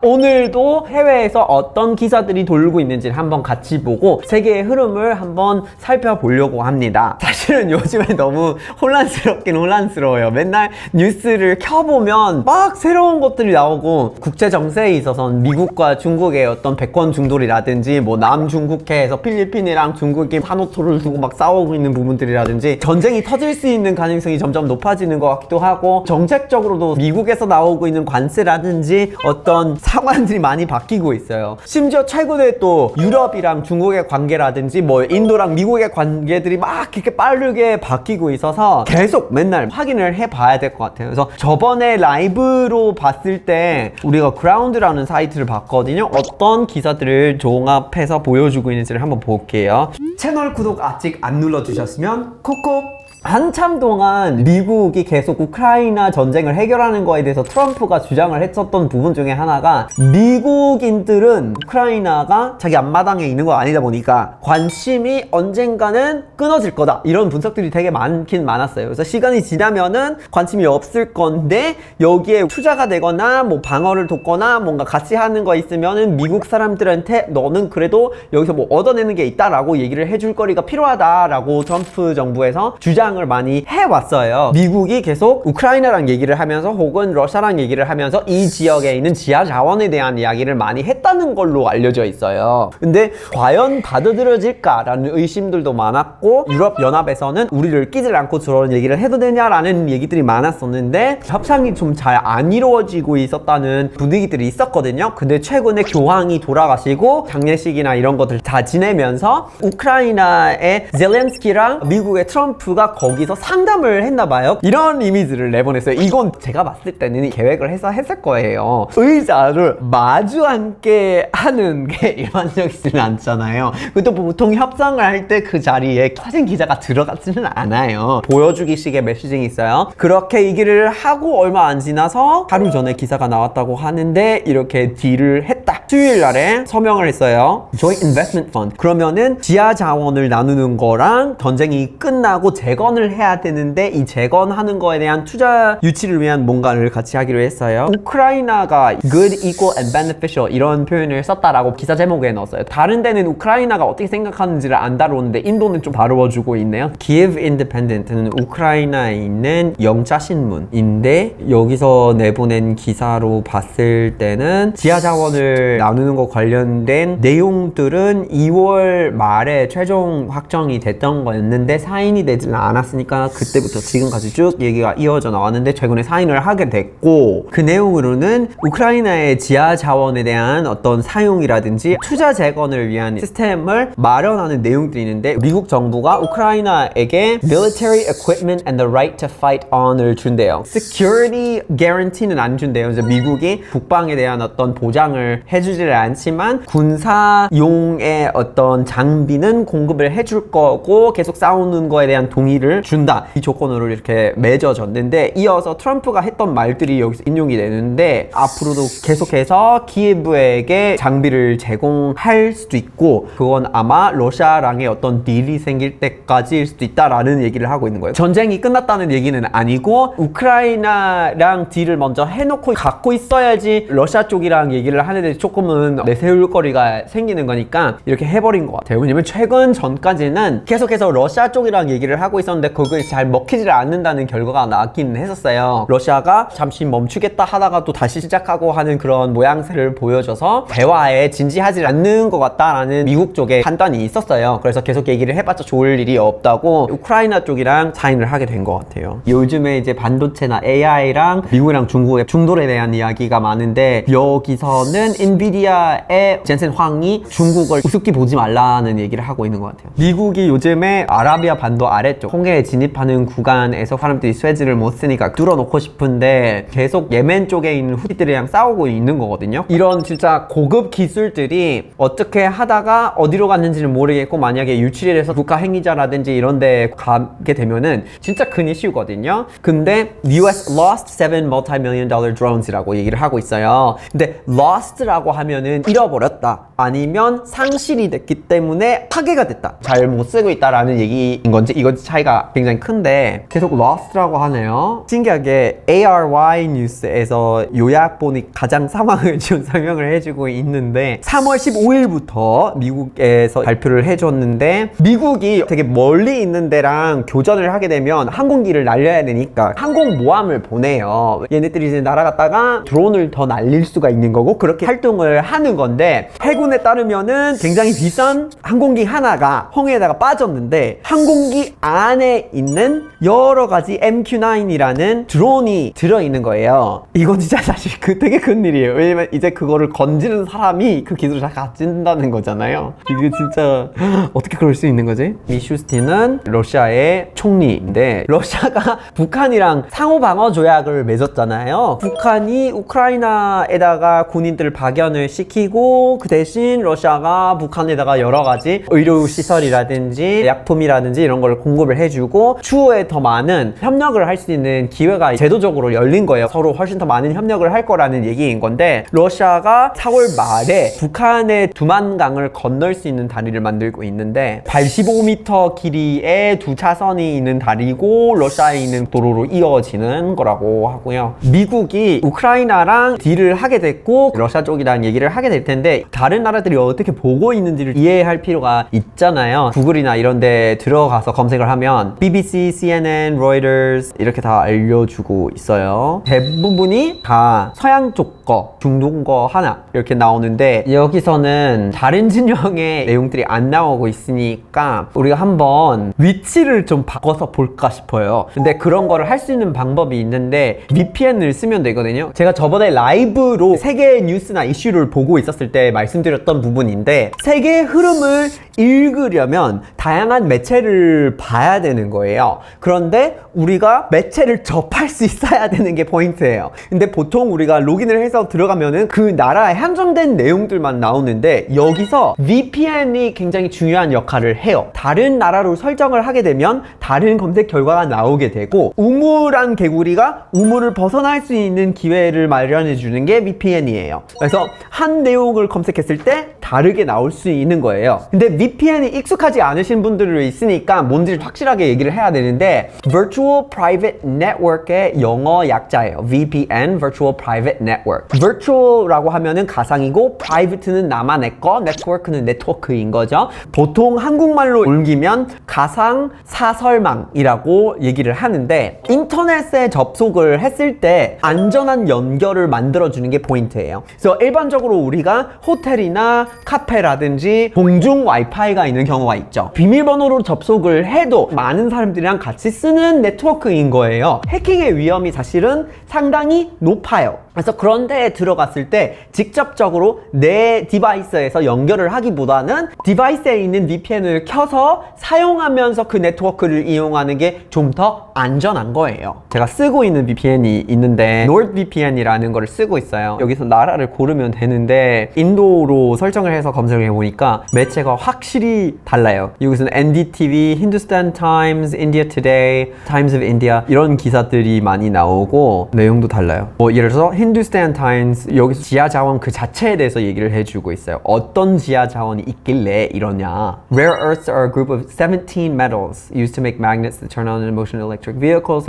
오늘도 해외에서 어떤 기사들이 돌고 있는지를 한번 같이 보고 세계의 흐름을 한번 살펴보려고 합니다. 사실은 요즘에 너무 혼란스럽긴 혼란스러워요. 맨날 뉴스를 켜보면 막 새로운 것들이 나오고 국제 정세에 있어서는 미국과 중국의 어떤 백권 중돌이라든지 뭐 남중국해에서 필리핀이랑 중국이 산호토를 두고 막 싸우고 있는 부분들이라든지 전쟁이 터질 수 있는 가능성이 점점 높아지는 것 같기도 하고, 정책적으로도 미국에서 나오고 있는 관세라든지 어떤 상황들이 많이 바뀌고 있어요. 심지어 최근에 또 유럽이랑 중국의 관계라든지 뭐 인도랑 미국의 관계들이 막 이렇게 빠르게 바뀌고 있어서 계속 맨날 확인을 해봐야 될 것 같아요. 그래서 저번에 라이브로 봤을 때 우리가 그라운드라는 사이트를 봤거든요. 어떤 기사들을 종합해서 보여주고 있는지를 한번 볼게요. 채널 구독 아직 안 눌러주셨으면 콕콕. 한참 동안 미국이 계속 우크라이나 전쟁을 해결하는 거에 대해서 트럼프가 주장을 했었던 부분 중에 하나가, 미국인들은 우크라이나가 자기 앞마당에 있는 거 아니다 보니까 관심이 언젠가는 끊어질 거다, 이런 분석들이 되게 많긴 많았어요. 그래서 시간이 지나면은 관심이 없을 건데 여기에 투자가 되거나 뭐 방어를 돕거나 뭔가 같이 하는 거 있으면은 미국 사람들한테 너는 그래도 여기서 뭐 얻어내는 게 있다라고 얘기를 해줄 거리가 필요하다라고 트럼프 정부에서 주장을 많이 해왔어요. 미국이 계속 우크라이나랑 얘기를 하면서 혹은 러시아랑 얘기를 하면서 이 지역에 있는 지하 자원에 대한 이야기를 많이 했다는 걸로 알려져 있어요. 근데 과연 받아들여질까라는 의심들도 많았고, 유럽연합에서는 우리를 끼질 않고 저런 얘기를 해도 되냐라는 얘기들이 많았었는데 협상이 좀 잘 안 이루어지고 있었다는 분위기들이 있었거든요. 근데 최근에 교황이 돌아가시고 장례식이나 이런 것들 다 지내면서 우크라이나의 젤렌스키랑 미국의 트럼프가 거기서 상담을 했나봐요. 이런 이미지를 내보냈어요. 이건 제가 봤을 때는 계획을 해서 했을 거예요. 의자를 마주 앉게 하는 게 일반적이지는 않잖아요. 그것도 보통 협상을 할 때 그 자리에 사진 기자가 들어가지는 않아요. 보여주기 식의 메시징이 있어요. 그렇게 얘기를 하고 얼마 안 지나서 하루 전에 기사가 나왔다고 하는데 이렇게 딜을 했다. 수요일 날에 서명을 했어요. Joint Investment Fund. 그러면은 지하 자원을 나누는 거랑 전쟁이 끝나고 재건을 해야 되는데 이 재건하는 거에 대한 투자 유치를 위한 뭔가를 같이 하기로 했어요. 우크라이나가 good, equal and beneficial 이런 표현을 썼다라고 기사 제목에 넣었어요. 다른 데는 우크라이나가 어떻게 생각하는지를 안 다루는데 인도는 좀 다루어주고 있네요. Kiev Independent는 우크라이나에 있는 영자 신문인데 여기서 내보낸 기사로 봤을 때는 지하 자원을 나누는 거 관련된 내용들은 2월 말에 최종 확정이 됐던 거였는데 사인이 되지 않았으니까 그때부터 지금까지 쭉 얘기가 이어져 나왔는데 최근에 사인을 하게 됐고, 그 내용으로는 우크라이나의 지하 자원에 대한 어떤 사용이라든지 투자 재건을 위한 시스템을 마련하는 내용들이 있는데, 미국 정부가 우크라이나에게 military equipment and the right to fight on을 준대요. security guarantee는 안 준대요. 이제 미국이 국방에 대한 어떤 보장을 해주지를 않지만 군사용의 어떤 장비는 공급을 해줄 거고 계속 싸우는 거에 대한 동의를 준다, 이 조건으로 이렇게 맺어졌는데, 이어서 트럼프가 했던 말들이 여기서 인용이 되는데 앞으로도 계속해서 키예브에게 장비를 제공할 수도 있고 그건 아마 러시아랑의 어떤 딜이 생길 때까지일 수도 있다라는 얘기를 하고 있는 거예요. 전쟁이 끝났다는 얘기는 아니고 우크라이나랑 딜을 먼저 해놓고 갖고 있어야지 러시아 쪽이랑 얘기를 하는데 조금은 내세울 거리가 생기는 거니까 이렇게 해버린 것 같아요. 왜냐면 최근 전까지는 계속해서 러시아 쪽이랑 얘기를 하고 있었는데 그게 잘 먹히지를 않는다는 결과가 나왔긴 했었어요. 러시아가 잠시 멈추겠다 하다가 또 다시 시작하고 하는 그런 모양새를 보여줘서 대화에 진지하지 않는 것 같다라는 미국 쪽의 판단이 있었어요. 그래서 계속 얘기를 해봤자 좋을 일이 없다고 우크라이나 쪽이랑 사인을 하게 된 것 같아요. 요즘에 이제 반도체나 AI랑 미국이랑 중국의 충돌에 대한 이야기가 많은데 여기서는 엔비디아의 젠센 황이 중국을 우습게 보지 말라는 얘기를 하고 있는 것 같아요. 미국이 요즘에 아라비아 반도 아래쪽 홍해에 진입하는 구간에서 사람들이 쇠지를 못 쓰니까 뚫어놓고 싶은데 계속 예멘 쪽에 있는 후티들이랑 싸우고 있는 거거든요. 이런 진짜 고급 기술들이 어떻게 하다가 어디로 갔는지는 모르겠고 만약에 유출이 돼서 국가 행위자라든지 이런 데 가게 되면은 진짜 큰 이슈거든요. 근데 US lost 7 multi-million dollar drones이라고 얘기를 하고 있어요. 근데 lost라고 하면은 잃어버렸다, 아니면 상실이 됐기 때문에 파괴가 됐다, 잘 못 쓰고 있다라는 얘기인 건지, 이건 차이가 굉장히 큰데 계속 lost라고 하네요. 신기하게 ARY 뉴스에서 요약본이 가장 상황을 지금 설명을 해주고 있는데 3월 15일부터 미국에서 발표를 해줬는데, 미국이 되게 멀리 있는 데랑 교전을 하게 되면 항공기를 날려야 되니까 항공모함을 보내요. 얘네들이 이제 날아갔다가 드론을 더 날릴 수가 있는 거고, 그렇게 활동을 하는 건데, 해군에 따르면은 굉장히 비싼 항공기 하나가 홍해에다가 빠졌는데 항공기 안에 있는 여러 가지 MQ-9이라는 드론이 들어있는 거예요. 이건 진짜 사실 되게 큰 일이에요. 왜냐면 이제 그거를 건지는 사람이 그 기술을 다 갖춘다는 거잖아요. 이게 진짜 어떻게 그럴 수 있는 거지? 미슈스틴은 러시아의 총리인데, 러시아가 북한이랑 상호방어 조약을 맺었잖아요. 북한이 우크라이나에다가 군인들을 파견을 시키고, 그 대신 러시아가 북한에다가 여러 가지 의료시설이라든지 약품이라든지 이런 걸 공급을 해주고, 추후에 더 많은 협력을 할 수 있는 기회가 제도적으로 열린 거예요. 서로 훨씬 더 많은 협력을 할 거라는 얘기인 건데, 러시아가 4월 말에 북한의 두만강을 건널 수 있는 다리를 만들고 있는데 85m 길이의 2차선이 있는 다리고 러시아에 있는 도로로 이어지는 거라고 하고요. 미국이 우크라이나랑 딜을 하게 됐고 러시아 쪽이랑 얘기를 하게 될 텐데, 다른 나라들이 어떻게 보고 있는지를 이해할 필요가 있잖아요. 구글이나 이런 데 들어가서 검색을 하면 BBC, CNN, Reuters 이렇게 다 알려주고 있어요. 대부분이 다 서양 쪽 거, 중동 거 하나 이렇게 나오는데, 여기서는 다른 진영의 내용들이 안 나오고 있으니까 우리가 한번 위치를 좀 바꿔서 볼까 싶어요. 근데 그런 거를 할 수 있는 방법이 있는데 VPN을 쓰면 되거든요. 제가 저번에 라이브로 세계 뉴스나 이슈를 보고 있었을 때 말씀드렸던 부분인데, 세계의 흐름을 읽으려면 다양한 매체를 봐야 되는 거예요. 그런데 우리가 매체를 접할 수 있어야 되는 게 포인트예요. 근데 보통 우리가 로그인을 해서 들어가면은 그 나라에 한정된 내용들만 나오는데, 여기서 VPN이 굉장히 중요한 역할을 해요. 다른 나라로 설정을 하게 되면 다른 검색 결과가 나오게 되고, 우물한 개구리가 우물을 벗어날 수 있는 기회를 마련해 주는 게 VPN이에요. 그래서 한 내용을 검색했을 때 다르게 나올 수 있는 거예요. 근데 VPN이 익숙하지 않으신 분들이 있으니까 뭔지를 확실하게 얘기를 해야 되는데, Virtual Private Network의 영어 약자예요. VPN, Virtual Private Network. Virtual라고 하면은 가상이고, Private는 나만의 거, Network는 네트워크인 거죠. 보통 한국말로 옮기면 가상 사설망이라고 얘기를 하는데, 인터넷에 접속을 했을 때 안전한 연결을 만들어주는 게 포인트예요. 그래서 일반적으로 우리가 호텔이나 카페라든지 공중 와이파이가 있는 경우가 있죠. 비밀번호로 접속을 해도 많은 사람들이랑 같이 쓰는 네트워크인 거예요. 해킹의 위험이 사실은 상당히 높아요. 그래서 그런 데에 들어갔을 때 직접적으로 내 디바이스에서 연결을 하기보다는 디바이스에 있는 VPN을 켜서 사용하면서 그 네트워크를 이용하는 게 좀 더 안전한 거예요. 제가 쓰고 있는 VPN이 있는데 NordVPN이라는 거를 쓰고 있어요. 여기서 나라를 고르면 되는데 인도로 설정을 해서 검색을 해보니까 매체가 확실히 달라요. 여기서는 NDTV, Hindustan Times, India Today, Times of India 이런 기사들이 많이 나오고 내용도 달라요. 뭐 예를 들어서 Hindustan Times 여기서 지하 자원 그 자체에 대해서 얘기를 해주고 있어요. 어떤 지하 자원이 있길래 이러냐. Rare earths are a group of 17 metals used to make magnets that turn on and motion electric vehicles.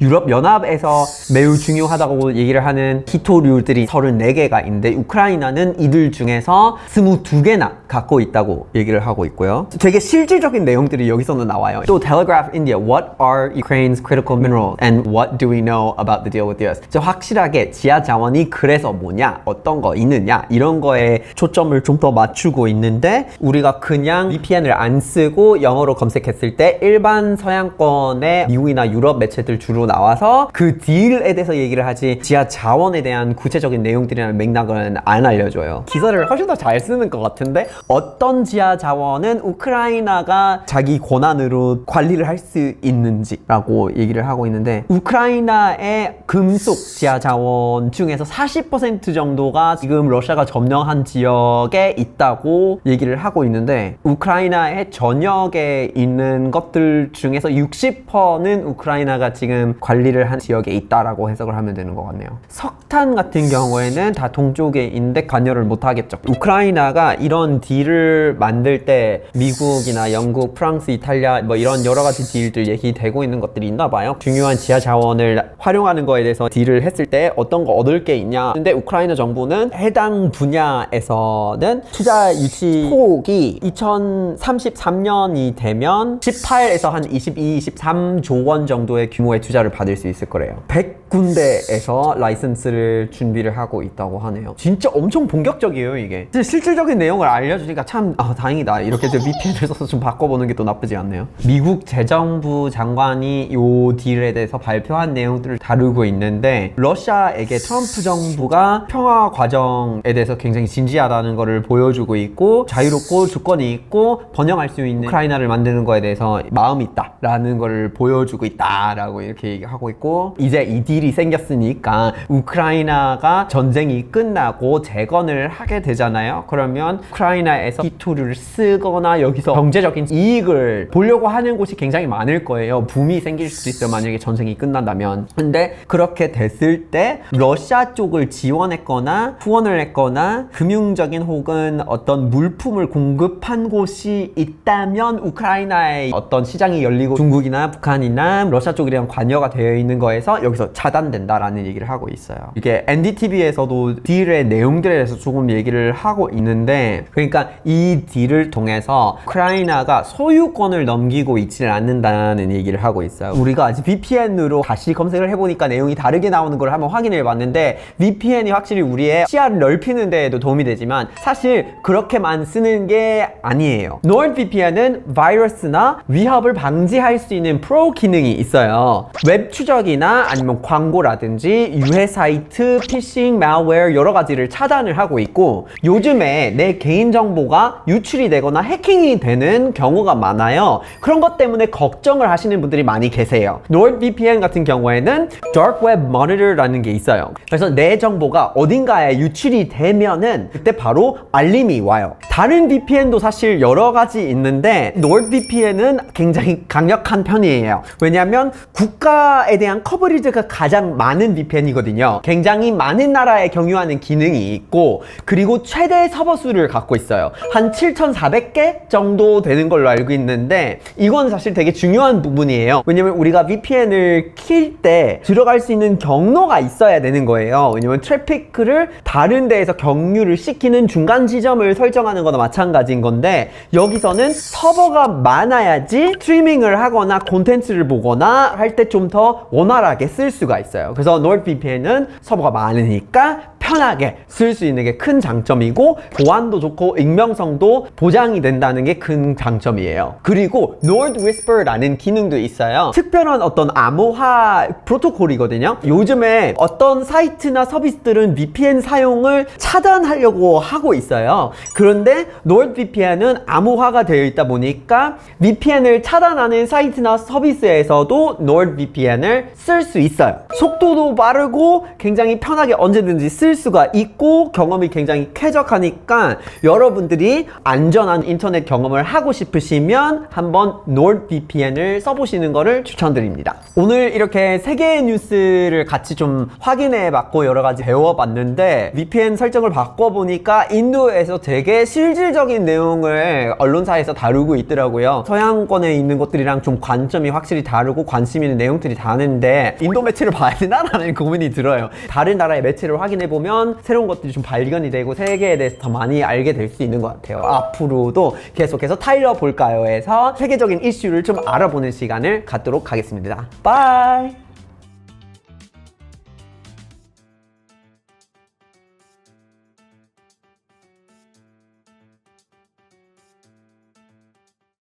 유럽 연합에서 매우 중요하다고 얘기를 하는 히토류들이 34개가 있는데 우크라이나는 이들 중에서 22개나 갖고 있다고 얘기를 하고 있고요. 되게 실질적인 내용들이 여기서는 나와요. 또 Telegraph India, what are Ukraine's critical minerals and what do we know about the deal with the US? 확실하게 지하 자원이 그래서 뭐냐, 어떤 거 있느냐 이런 거에 초점을 좀 더 맞추고 있는데, 우리가 그냥 VPN을 안 쓰고 영어로 검색했을 때 일반 서양권의 미국이나 유럽 매체들 주로 나와서 그 딜에 대해서 얘기를 하지 지하 자원에 대한 구체적인 내용들이나 맥락은 안 알려줘요. 기사를 훨씬 더 잘 쓰는 것 같은데, 어떤 지하 자원은 우크라이나가 자기 권한으로 관리를 할 수 있는지 라고 얘기를 하고 있는데, 우크라이나의 금속 지하 자원 원 중에서 40% 정도가 지금 러시아가 점령한 지역에 있다고 얘기를 하고 있는데, 우크라이나의 전역에 있는 것들 중에서 60%는 우크라이나가 지금 관리를 한 지역에 있다라고 해석을 하면 되는 것 같네요. 석탄 같은 경우에는 다 동쪽에 있는데 관여를 못 하겠죠. 우크라이나가 이런 딜을 만들 때 미국이나 영국, 프랑스, 이탈리아 뭐 이런 여러 가지 딜들 얘기되고 있는 것들이 있나 봐요. 중요한 지하 자원을 활용하는 거에 대해서 딜을 했을 때 어떤 거 얻을 게 있냐. 근데 우크라이나 정부는 해당 분야에서는 투자 유치 폭이 2033년이 되면 18에서 한 22, 23조 원 정도의 규모의 투자를 받을 수 있을 거래요. 100군데에서 라이선스를 준비를 하고 있다고 하네요. 진짜 엄청 본격적이에요, 이게. 실질적인 내용을 알려주니까 참 다행이다. 이렇게 VPN을 써서 좀 바꿔보는 게 또 나쁘지 않네요. 미국 재정부 장관이 이 딜에 대해서 발표한 내용들을 다루고 있는데, 러시아에게 트럼프 정부가 평화 과정에 대해서 굉장히 진지하다는 것을 보여주고 있고, 자유롭고 주권이 있고 번영할 수 있는 우크라이나를 만드는 거에 대해서 마음이 있다라는 것을 보여주고 있다라고 이렇게 얘기하고 있고, 이제 이 딜이 생겼으니까 우크라이나가 전쟁이 끝나고 재건을 하게 되잖아요. 그러면 우크라이나에서 기투를 쓰거나 여기서 경제적인 이익을 보려고 하는 곳이 굉장히 많을 거예요. 붐이 생길 수도 있어요, 만약에 전쟁이 끝난다면. 근데 그렇게 됐을 때 러시아 쪽을 지원했거나 후원을 했거나 금융적인 혹은 어떤 물품을 공급한 곳이 있다면 우크라이나의 어떤 시장이 열리고 중국이나 북한이나 러시아 쪽이랑 관여가 되어 있는 거에서 여기서 차단된다라는 얘기를 하고 있어요. 이게 NDTV에서도 딜의 내용들에 대해서 조금 얘기를 하고 있는데, 그러니까 이 딜을 통해서 우크라이나가 소유권을 넘기고 있지는 않는다는 얘기를 하고 있어요. 우리가 아직 VPN으로 다시 검색을 해보니까 내용이 다르게 나오는 걸 한번 확인해 봤는데, VPN이 확실히 우리의 시야를 넓히는 데에도 도움이 되지만 사실 그렇게만 쓰는 게 아니에요. NordVPN은 바이러스나 위협을 방지할 수 있는 프로 기능이 있어요. 웹 추적이나 아니면 광고라든지 유해 사이트, 피싱, malware 여러 가지를 차단을 하고 있고, 요즘에 내 개인정보가 유출이 되거나 해킹이 되는 경우가 많아요. 그런 것 때문에 걱정을 하시는 분들이 많이 계세요. NordVPN 같은 경우에는 Dark Web Monitor라는 게 있어요. 그래서 내 정보가 어딘가에 유출이 되면은 그때 바로 알림이 와요. 다른 VPN도 사실 여러 가지 있는데 NordVPN은 굉장히 강력한 편이에요. 왜냐하면 국가에 대한 커버리지가 가장 많은 VPN이거든요. 굉장히 많은 나라에 경유하는 기능이 있고, 그리고 최대 서버 수를 갖고 있어요. 한 7,400개 정도 되는 걸로 알고 있는데, 이건 사실 되게 중요한 부분이에요. 왜냐면 우리가 VPN을 킬 때 들어갈 수 있는 경로가 있어야 되는 거예요. 왜냐면 트래픽을 다른 데에서 경유를 시키는 중간 지점을 설정하는 거나 마찬가지인 건데, 여기서는 서버가 많아야지 스트리밍을 하거나 콘텐츠를 보거나 할 때 좀 더 원활하게 쓸 수가 있어요. 그래서 NordVPN은 서버가 많으니까 편하게 쓸 수 있는 게 큰 장점이고, 보안도 좋고 익명성도 보장이 된다는 게 큰 장점이에요. 그리고 Nord Whisper라는 기능도 있어요. 특별한 어떤 암호화 프로토콜이거든요. 요즘에 어떤 사이트나 서비스들은 VPN 사용을 차단하려고 하고 있어요. 그런데 NordVPN은 암호화가 되어 있다 보니까 VPN을 차단하는 사이트나 서비스에서도 NordVPN을 쓸 수 있어요. 속도도 빠르고 굉장히 편하게 언제든지 쓸 수가 있고 경험이 굉장히 쾌적하니까, 여러분들이 안전한 인터넷 경험을 하고 싶으시면 한번 NordVPN을 써보시는 거를 추천드립니다. 오늘 이렇게 세 개의 뉴스를 같이 좀 확인해 봤고 여러 가지 배워봤는데, VPN 설정을 바꿔보니까 인도에서 되게 실질적인 내용을 언론사에서 다루고 있더라고요. 서양권에 있는 것들이랑 좀 관점이 확실히 다르고 관심 있는 내용들이 다른데, 인도 매체를 봐야 되나? 라는 고민이 들어요. 다른 나라의 매체를 확인해보면 새로운 것들이 좀 발견이 되고 세계에 대해서 더 많이 알게 될 수 있는 것 같아요. 앞으로도 계속해서 타일러 볼까요에서 세계적인 이슈를 좀 알아보는 시간을 갖도록 하겠습니다. 바이!